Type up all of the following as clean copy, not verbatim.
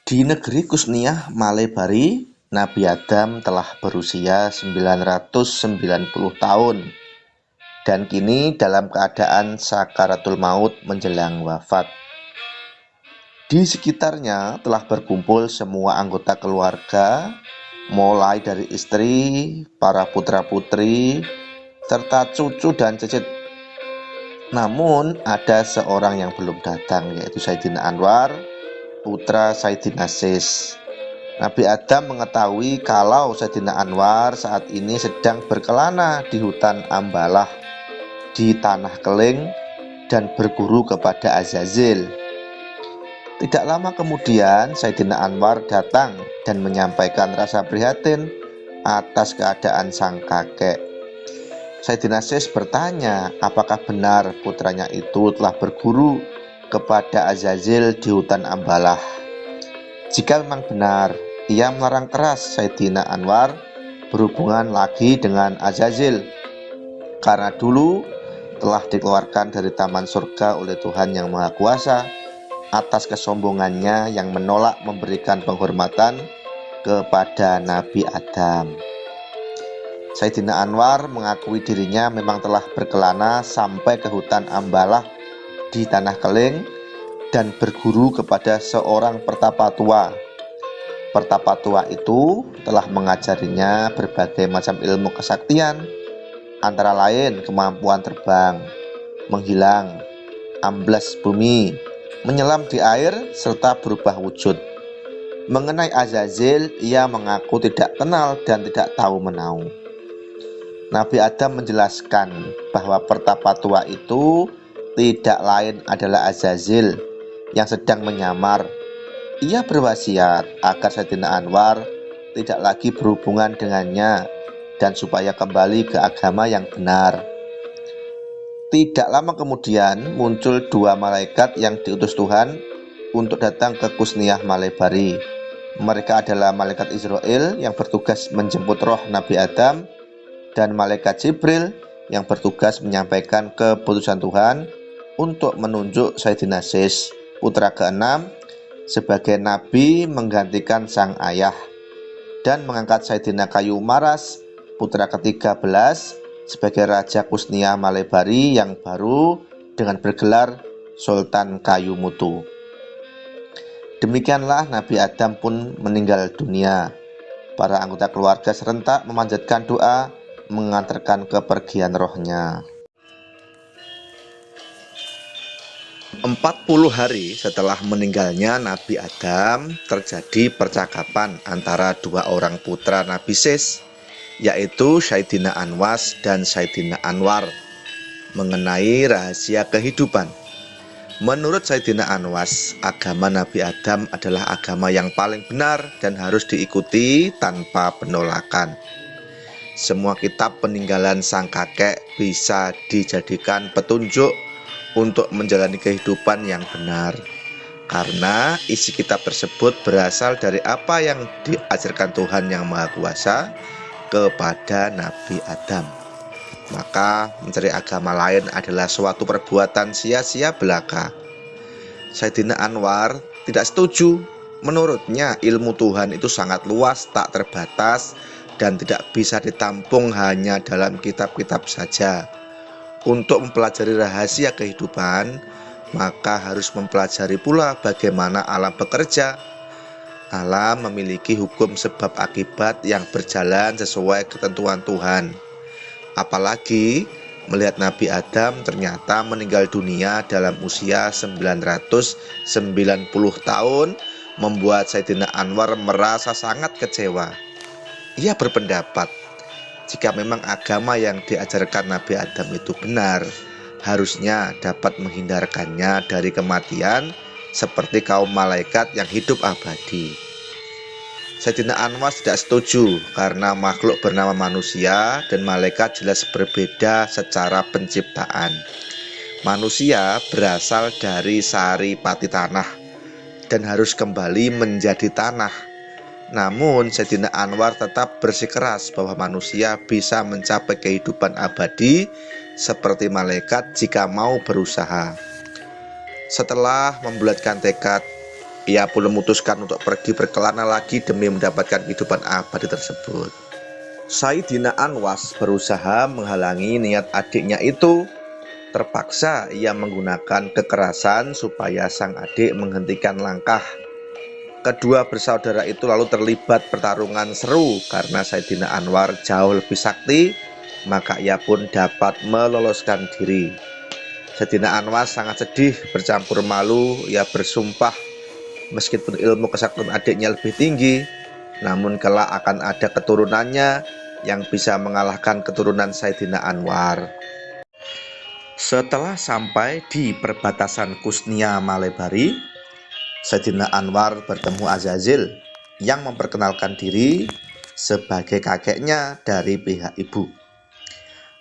Di negeri Kusniyah, Malebari, Nabi Adam telah berusia 990 tahun dan kini dalam keadaan sakaratul maut menjelang wafat. Di sekitarnya telah berkumpul semua anggota keluarga, mulai dari istri, para putra-putri, serta cucu dan cicit. Namun ada seorang yang belum datang, yaitu Sayyidina Anwar, putra Sayyidina Sis. Nabi Adam mengetahui kalau Sayyidina Anwar saat ini sedang berkelana di hutan Ambalah, di tanah keling, dan berguru kepada Azazil. Tidak lama kemudian Sayyidina Anwar datang dan menyampaikan rasa prihatin atas keadaan sang kakek. Sayyidina Sis bertanya apakah benar putranya itu telah berguru kepada Azazil di hutan Ambalah. Jika memang benar, ia melarang keras Sayyidina Anwar berhubungan lagi dengan Azazil, karena dulu telah dikeluarkan dari taman surga oleh Tuhan Yang Maha Kuasa atas kesombongannya yang menolak memberikan penghormatan kepada Nabi Adam. Sayyidina Anwar mengakui dirinya memang telah berkelana sampai ke hutan Ambalah di tanah keling dan berguru kepada seorang pertapa tua. Pertapa tua itu telah mengajarinya berbagai macam ilmu kesaktian, antara lain kemampuan terbang, menghilang, amblas bumi, menyelam di air, serta berubah wujud. Mengenai Azazil, ia mengaku tidak kenal dan tidak tahu menau. Nabi Adam menjelaskan bahwa pertapa tua itu tidak lain adalah Azazil yang sedang menyamar. Ia berwasiat agar Sayyidina Anwar tidak lagi berhubungan dengannya dan supaya kembali ke agama yang benar. Tidak lama kemudian muncul dua malaikat yang diutus Tuhan untuk datang ke Kusniyah Malebari. Mereka adalah malaikat Israel yang bertugas menjemput roh Nabi Adam dan malaikat Jibril yang bertugas menyampaikan keputusan Tuhan untuk menunjuk Sayyidina Sis, putra keenam, sebagai nabi menggantikan sang ayah, dan mengangkat Sayyidina Kayu Maras, putra ke-13, sebagai Raja Kusniyah Malebari yang baru dengan bergelar Sultan Kayu Mutu. Demikianlah Nabi Adam pun meninggal dunia. Para anggota keluarga serentak memanjatkan doa mengantarkan kepergian rohnya. 40 hari setelah meninggalnya Nabi Adam, terjadi percakapan antara dua orang putra Nabi Sis, yaitu Sayyidina Anwas dan Sayyidina Anwar, mengenai rahasia kehidupan. Menurut Sayyidina Anwas, agama Nabi Adam adalah agama yang paling benar dan harus diikuti tanpa penolakan. Semua kitab peninggalan sang kakek bisa dijadikan petunjuk untuk menjalani kehidupan yang benar, karena isi kitab tersebut berasal dari apa yang diajarkan Tuhan Yang Maha Kuasa kepada Nabi Adam. Maka mencari agama lain adalah suatu perbuatan sia-sia belaka. Sayyidina Anwar tidak setuju. Menurutnya ilmu Tuhan itu sangat luas, tak terbatas, dan tidak bisa ditampung hanya dalam kitab-kitab saja. Untuk mempelajari rahasia kehidupan, maka harus mempelajari pula bagaimana alam bekerja. Alam memiliki hukum sebab akibat yang berjalan sesuai ketentuan Tuhan. Apalagi melihat Nabi Adam ternyata meninggal dunia dalam usia 990 tahun, membuat Sayyidina Anwar merasa sangat kecewa. Ia berpendapat, jika memang agama yang diajarkan Nabi Adam itu benar, harusnya dapat menghindarkannya dari kematian seperti kaum malaikat yang hidup abadi. Sayyidina Anwar tidak setuju karena makhluk bernama manusia dan malaikat jelas berbeda secara penciptaan. Manusia berasal dari sari pati tanah dan harus kembali menjadi tanah. Namun Sayyidina Anwar tetap bersikeras bahwa manusia bisa mencapai kehidupan abadi seperti malaikat jika mau berusaha. Setelah membulatkan tekad, Ia pun memutuskan untuk pergi berkelana lagi demi mendapatkan kehidupan abadi tersebut. Sayyidina Anwas berusaha menghalangi niat adiknya itu. Terpaksa ia menggunakan kekerasan supaya sang adik menghentikan langkah. Kedua bersaudara itu lalu terlibat pertarungan seru karena Sayyidina Anwar jauh lebih sakti, maka ia pun dapat meloloskan diri. Sayyidina Anwar sangat sedih, bercampur malu. Ia bersumpah meskipun ilmu kesaktian adiknya lebih tinggi, namun kelak akan ada keturunannya yang bisa mengalahkan keturunan Sayyidina Anwar. Setelah sampai di perbatasan Kusnia Malebari, Sayyidina Anwar bertemu Azazil yang memperkenalkan diri sebagai kakeknya dari pihak ibu.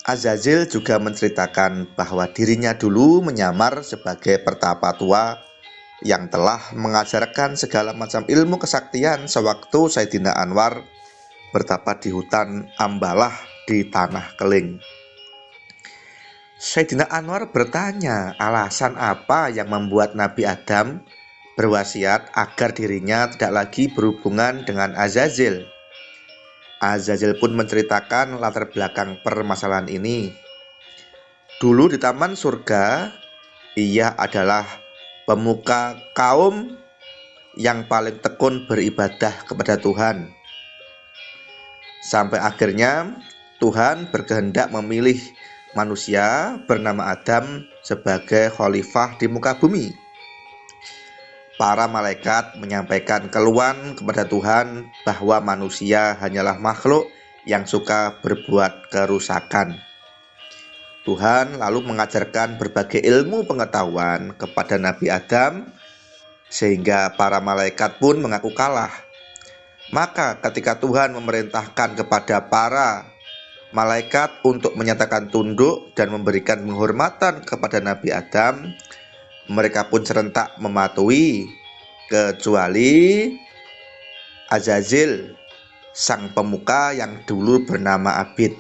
Azazil juga menceritakan bahwa dirinya dulu menyamar sebagai pertapa tua yang telah mengajarkan segala macam ilmu kesaktian sewaktu Sayyidina Anwar bertapa di hutan Ambalah di Tanah Keling. Sayyidina Anwar bertanya alasan apa yang membuat Nabi Adam berwasiat agar dirinya tidak lagi berhubungan dengan Azazil. Azazil pun menceritakan latar belakang permasalahan ini. Dulu di Taman Surga, ia adalah pemuka kaum yang paling tekun beribadah kepada Tuhan. Sampai akhirnya Tuhan berkehendak memilih manusia bernama Adam sebagai khalifah di muka bumi. Para malaikat menyampaikan keluhan kepada Tuhan bahwa manusia hanyalah makhluk yang suka berbuat kerusakan. Tuhan lalu mengajarkan berbagai ilmu pengetahuan kepada Nabi Adam, sehingga para malaikat pun mengaku kalah. Maka ketika Tuhan memerintahkan kepada para malaikat untuk menyatakan tunduk dan memberikan penghormatan kepada Nabi Adam, mereka pun serentak mematuhi, kecuali Azazil, sang pemuka yang dulu bernama Abid.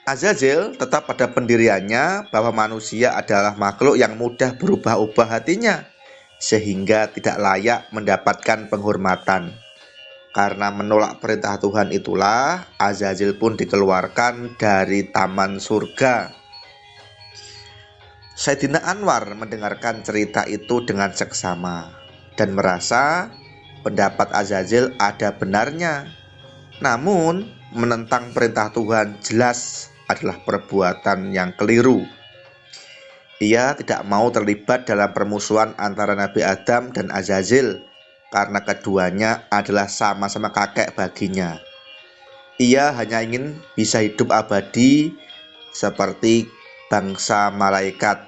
Azazil tetap pada pendiriannya bahwa manusia adalah makhluk yang mudah berubah-ubah hatinya, sehingga tidak layak mendapatkan penghormatan. Karena menolak perintah Tuhan itulah Azazil pun dikeluarkan dari Taman Surga. Sayyidina Anwar mendengarkan cerita itu dengan seksama dan merasa pendapat Azazil ada benarnya. Namun menentang perintah Tuhan jelas adalah perbuatan yang keliru. Ia tidak mau terlibat dalam permusuhan antara Nabi Adam dan Azazil karena keduanya adalah sama-sama kakek baginya. Ia hanya ingin bisa hidup abadi seperti bangsa malaikat.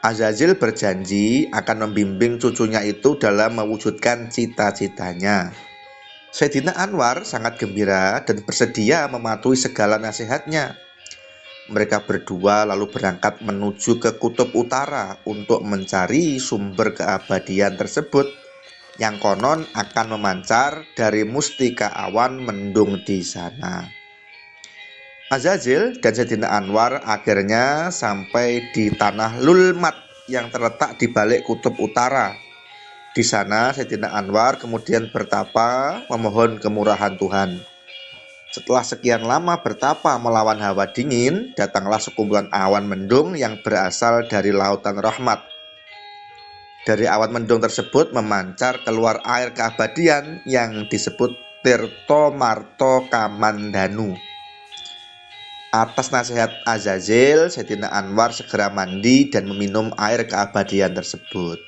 Azazil berjanji akan membimbing cucunya itu dalam mewujudkan cita-citanya. Sayyidina Anwar sangat gembira dan bersedia mematuhi segala nasihatnya. Mereka berdua lalu berangkat menuju ke kutub utara untuk mencari sumber keabadian tersebut yang konon akan memancar dari mustika awan mendung di sana. Azazil dan Sayyidina Anwar akhirnya sampai di tanah Lulmat yang terletak di balik kutub utara. Di sana Sayyidina Anwar kemudian bertapa memohon kemurahan Tuhan. Setelah sekian lama bertapa melawan hawa dingin, datanglah sekumpulan awan mendung yang berasal dari lautan rahmat. Dari awan mendung tersebut memancar keluar air keabadian yang disebut Tirto Marto Kamandanu. Atas nasihat Azazil, Sayyidina Anwar segera mandi dan meminum air keabadian tersebut.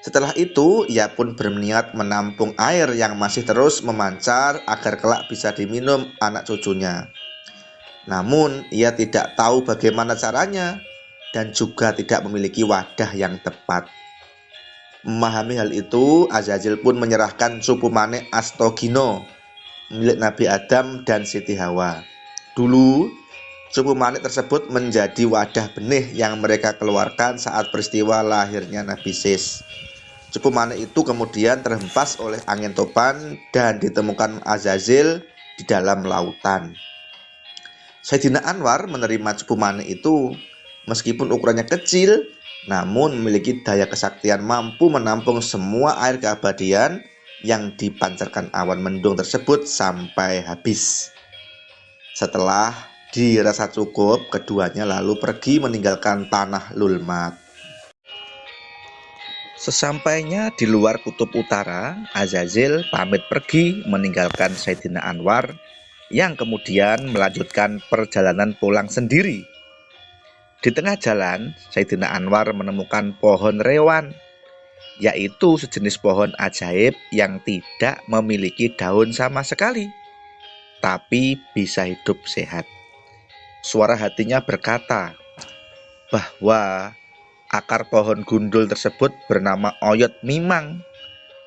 Setelah itu, ia pun berniat menampung air yang masih terus memancar agar kelak bisa diminum anak cucunya. Namun, ia tidak tahu bagaimana caranya dan juga tidak memiliki wadah yang tepat. Memahami hal itu, Azazil pun menyerahkan supu manik Astogino, milik Nabi Adam dan Siti Hawa. Dulu, supu manik tersebut menjadi wadah benih yang mereka keluarkan saat peristiwa lahirnya Nabi Sis. Supu manik itu kemudian terhempas oleh angin topan dan ditemukan Azazil di dalam lautan. Sayyidina Anwar menerima supu manik itu. Meskipun ukurannya kecil, namun memiliki daya kesaktian mampu menampung semua air keabadian yang dipancarkan awan mendung tersebut sampai habis. Setelah dirasa cukup, keduanya lalu pergi meninggalkan tanah Lulmat. Sesampainya di luar kutub utara, Azazil pamit pergi meninggalkan Sayyidina Anwar yang kemudian melanjutkan perjalanan pulang sendiri. Di tengah jalan, Sayyidina Anwar menemukan pohon rewan, yaitu sejenis pohon ajaib yang tidak memiliki daun sama sekali, tapi bisa hidup sehat. Suara hatinya berkata bahwa akar pohon gundul tersebut bernama Oyot Mimang,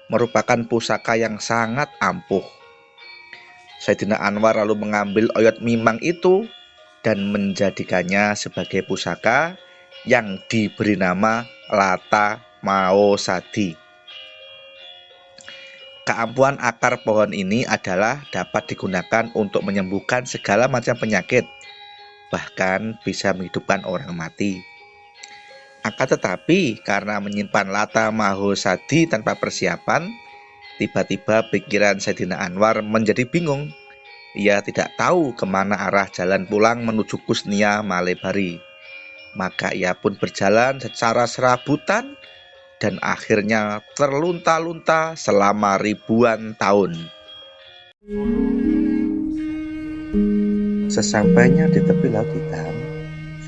merupakan pusaka yang sangat ampuh. Sayyidina Anwar lalu mengambil Oyot Mimang itu dan menjadikannya sebagai pusaka yang diberi nama Lata Mao Sadi. Keampuhan akar pohon ini adalah dapat digunakan untuk menyembuhkan segala macam penyakit, bahkan bisa menghidupkan orang mati. Akan tetapi karena menyimpan Lata Mahosadi tanpa persiapan, tiba-tiba pikiran Sayyidina Anwar menjadi bingung. Ia tidak tahu kemana arah jalan pulang menuju Kusnia Malebari. Maka ia pun berjalan secara serabutan dan akhirnya terlunta-lunta selama ribuan tahun. Sesampainya di tepi Laut Hitam,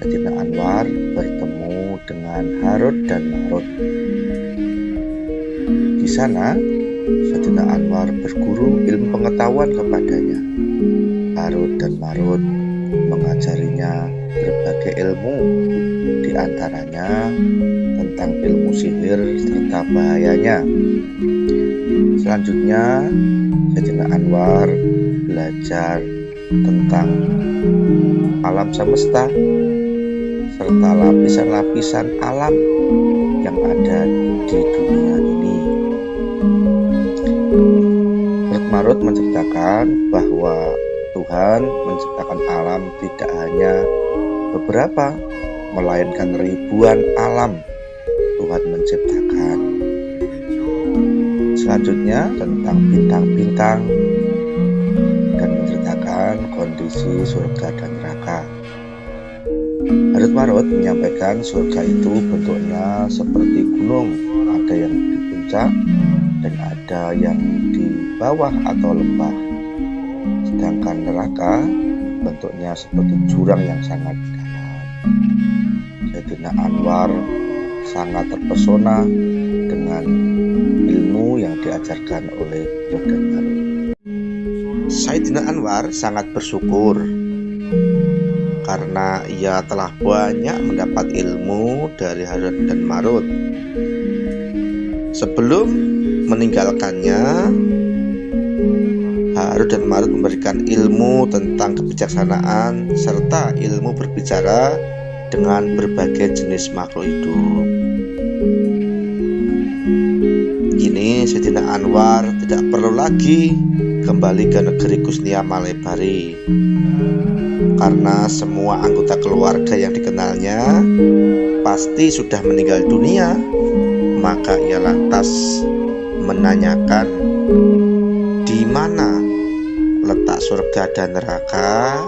Sayyidina Anwar bertemu dengan Harut dan Marut. Di sana, Sayyidina Anwar berguru ilmu pengetahuan kepadanya. Harut dan Marut mengajarinya berbagai ilmu, di antaranya tentang ilmu sihir serta bahayanya. Selanjutnya, Sayyidina Anwar belajar tentang alam semesta serta lapisan-lapisan alam yang ada di dunia ini. Marut menceritakan bahwa Tuhan menciptakan alam tidak hanya beberapa, melainkan ribuan alam Tuhan menciptakan. Selanjutnya tentang bintang-bintang dan menceritakan kondisi surga dan neraka. Harut Marut menyampaikan surga itu bentuknya seperti gunung, ada yang di puncak dan ada yang di bawah atau lembah. Sedangkan neraka bentuknya seperti jurang yang sangat dalam. Sayyidina Anwar sangat terpesona dengan ilmu yang diajarkan oleh Harut dan Marut. Sayyidina Anwar sangat bersyukur karena ia telah banyak mendapat ilmu dari Harut dan Marut. Sebelum meninggalkannya, Harut dan Marut memberikan ilmu tentang kebijaksanaan serta ilmu berbicara dengan berbagai jenis makhluk hidup. Kini Sayyidina Anwar tidak perlu lagi kembali ke negeri Kusnia Malebari, karena semua anggota keluarga yang dikenalnya pasti sudah meninggal dunia. Maka ia lantas menanyakan di mana letak surga dan neraka,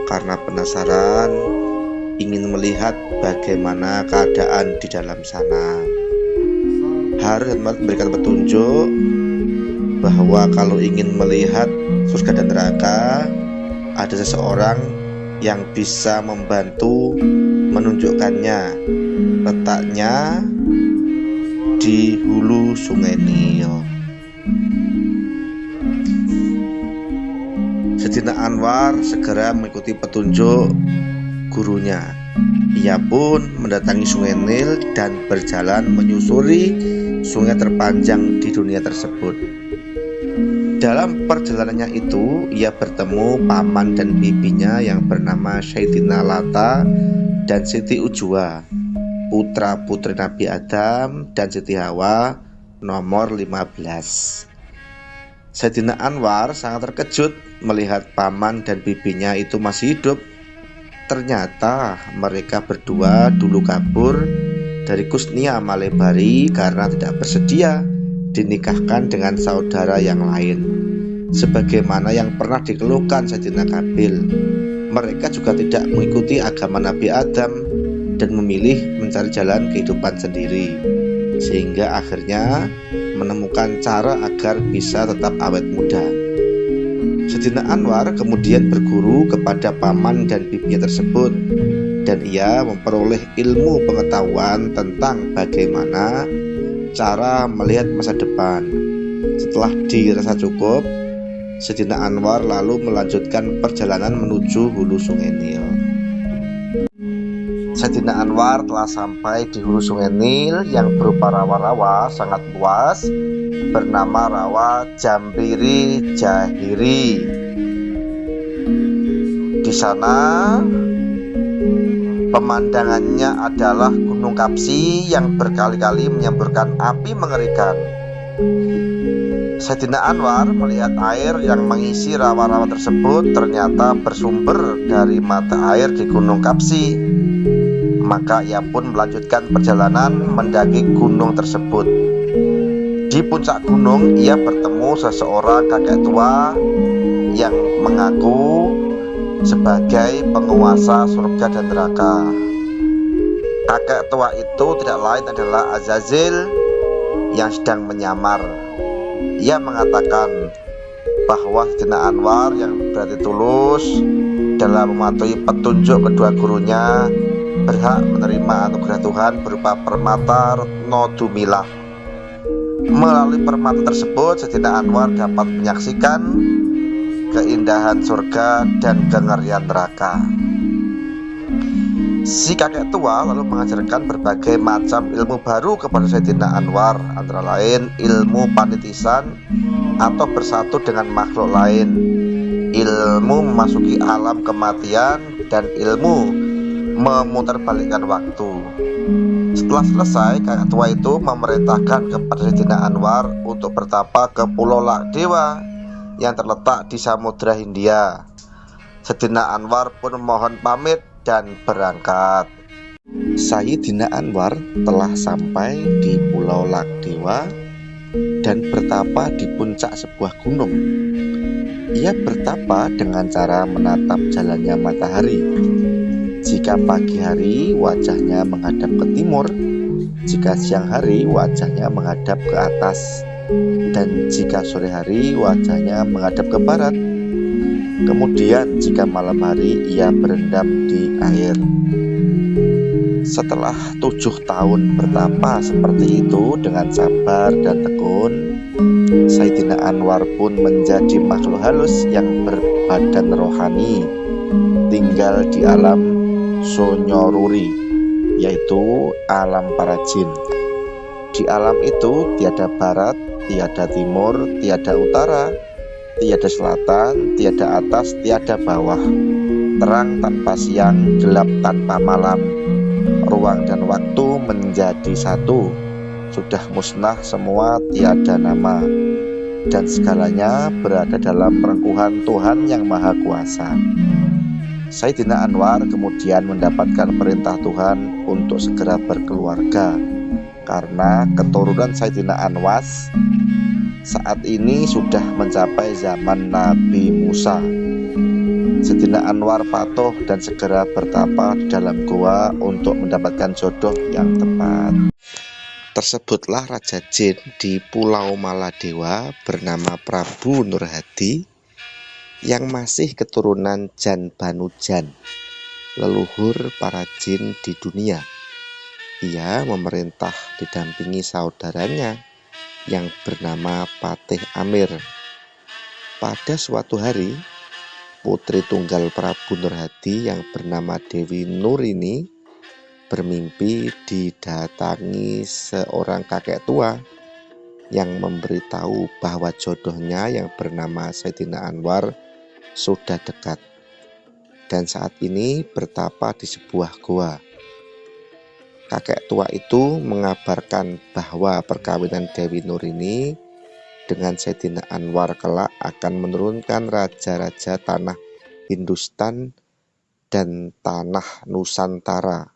karena penasaran ingin melihat bagaimana keadaan di dalam sana. Harut memberikan petunjuk bahwa kalau ingin melihat surga dan neraka, ada seseorang yang bisa membantu menunjukkannya. Letaknya di hulu Sungai Nil. Sayyidina Anwar segera mengikuti petunjuk gurunya. Ia pun mendatangi Sungai Nil dan berjalan menyusuri sungai terpanjang di dunia tersebut. Dalam perjalanannya itu, ia bertemu paman dan bibinya yang bernama Sayyidina Lata dan Siti Ujwa, putra-putri Nabi Adam dan Siti Hawa nomor 15. Sayyidina Anwar sangat terkejut melihat paman dan bibinya itu masih hidup. Ternyata mereka berdua dulu kabur dari Kusnia Malebari karena tidak bersedia dinikahkan dengan saudara yang lain, sebagaimana yang pernah dikeluhkan Sayyidina Qabil. Mereka juga tidak mengikuti agama Nabi Adam dan memilih mencari jalan kehidupan sendiri, sehingga akhirnya menemukan cara agar bisa tetap awet muda. Sayyidina Anwar kemudian berguru kepada paman dan bibinya tersebut, dan ia memperoleh ilmu pengetahuan tentang bagaimana cara melihat masa depan. Setelah dirasa cukup, Sayyidina Anwar lalu melanjutkan perjalanan menuju hulu Sungai Nil. Sayyidina Anwar telah sampai di hulu Sungai Nil yang berupa rawa-rawa sangat luas, bernama Rawa Jambiri Jahiri. Di sana pemandangannya adalah Gunung Kapsi yang berkali-kali menyemburkan api mengerikan. Sayyidina Anwar melihat air yang mengisi rawa-rawa tersebut ternyata bersumber dari mata air di Gunung Kapsi. Maka ia pun melanjutkan perjalanan mendaki gunung tersebut. Di puncak gunung ia bertemu seseorang kakek tua yang mengaku sebagai penguasa surga dan neraka. Kakek tua itu tidak lain adalah Azazil yang sedang menyamar. Ia mengatakan bahwa Sayyidina Anwar yang berarti tulus dalam mematuhi petunjuk kedua gurunya berhak menerima anugerah Tuhan berupa permata Retno Dumilah. Melalui permata tersebut, Sayyidina Anwar dapat menyaksikan keindahan surga dan kengerian neraka. Si kakek tua lalu mengajarkan berbagai macam ilmu baru kepada Sayyidina Anwar, antara lain ilmu panitisan atau bersatu dengan makhluk lain, ilmu memasuki alam kematian, dan ilmu memutarbalikkan waktu. Setelah selesai, kakek tua itu memerintahkan kepada Sayyidina Anwar untuk bertapa ke Pulau Lakdewa yang terletak di Samudra Hindia. Sayyidina Anwar pun mohon pamit dan berangkat. Sayyidina Anwar telah sampai di Pulau Lakdewa dan bertapa di puncak sebuah gunung. Ia bertapa dengan cara menatap jalannya matahari. Jika pagi hari wajahnya menghadap ke timur, jika siang hari wajahnya menghadap ke atas, dan jika sore hari wajahnya menghadap ke barat. Kemudian jika malam hari ia berendam di air. Setelah 7 tahun bertapa seperti itu dengan sabar dan tekun, Sayyidina Anwar pun menjadi makhluk halus yang berbadan rohani, tinggal di alam Sonyoruri, yaitu alam para jin. Di alam itu tiada barat, tiada timur, tiada utara, tiada selatan, tiada atas, tiada bawah, terang tanpa siang, gelap tanpa malam. Ruang dan waktu menjadi satu, sudah musnah semua, tiada nama, dan segalanya berada dalam perengkuhan Tuhan yang Maha Kuasa. Sayyidina Anwar kemudian mendapatkan perintah Tuhan untuk segera berkeluarga, karena keturunan Sayyidina Anwar saat ini sudah mencapai zaman Nabi Musa. Sayyidina Anwar patuh dan segera bertapa di dalam goa untuk mendapatkan jodoh yang tepat. Tersebutlah Raja Jin di Pulau Maladewa bernama Prabu Nurhadi yang masih keturunan Jan Banu Jan, leluhur para jin di dunia. Ia memerintah didampingi saudaranya yang bernama Patih Amir. Pada suatu hari, putri tunggal Prabu Nurhadi yang bernama Dewi Nurini bermimpi didatangi seorang kakek tua yang memberitahu bahwa jodohnya yang bernama Sayyidina Anwar sudah dekat dan saat ini bertapa di sebuah goa. Kakek tua itu mengabarkan bahwa perkawinan Dewi Nurini dengan Sayyidina Anwar kelak akan menurunkan raja-raja tanah Hindustan dan tanah Nusantara.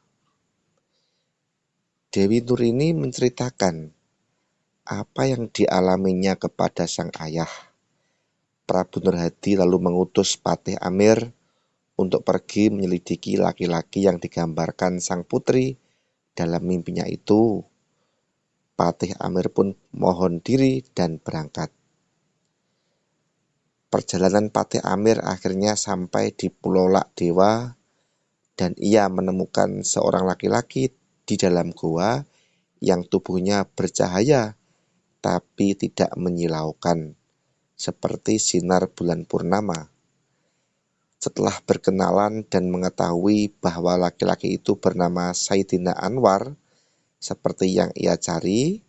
Dewi Nur ini menceritakan apa yang dialaminya kepada sang ayah. Prabu Nurhadi lalu mengutus Patih Amir untuk pergi menyelidiki laki-laki yang digambarkan sang putri dalam mimpinya itu. Patih Amir pun mohon diri dan berangkat. Perjalanan Patih Amir akhirnya sampai di Pulau Lakdewa dan ia menemukan seorang laki-laki di dalam goa yang tubuhnya bercahaya tapi tidak menyilaukan, seperti sinar bulan purnama. Setelah berkenalan dan mengetahui bahwa laki-laki itu bernama Saidina Anwar, seperti yang ia cari,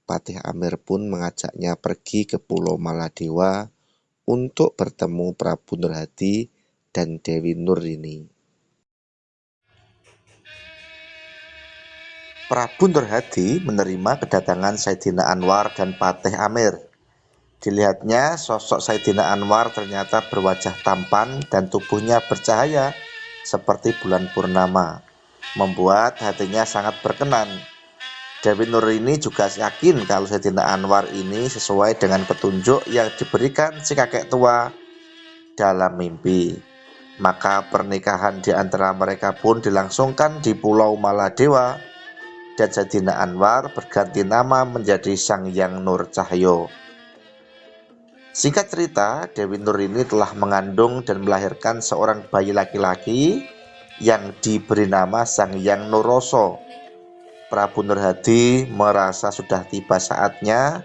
Patih Amir pun mengajaknya pergi ke Pulau Maladewa untuk bertemu Prabu Nurhadi dan Dewi Nur ini. Prabu Nurhadi menerima kedatangan Saidina Anwar dan Patih Amir. Dilihatnya sosok Saidina Anwar ternyata berwajah tampan dan tubuhnya bercahaya seperti bulan purnama, membuat hatinya sangat berkenan. Dewi Nur ini juga yakin kalau Saidina Anwar ini sesuai dengan petunjuk yang diberikan si kakek tua dalam mimpi. Maka pernikahan di antara mereka pun dilangsungkan di Pulau Maladewa dan Saidina Anwar berganti nama menjadi Sanghyang Nur Cahyo. Singkat cerita, Dewi Nur ini telah mengandung dan melahirkan seorang bayi laki-laki yang diberi nama Sanghyang Nuroso. Prabu Nurhadi merasa sudah tiba saatnya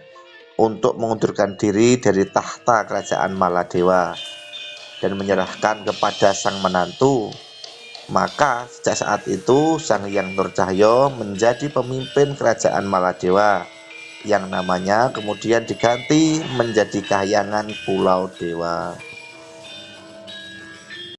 untuk mengundurkan diri dari tahta kerajaan Maladewa dan menyerahkan kepada sang menantu. Maka sejak saat itu Sanghyang Nur Cahyo menjadi pemimpin kerajaan Maladewa yang namanya kemudian diganti menjadi Kahyangan Pulau Dewa.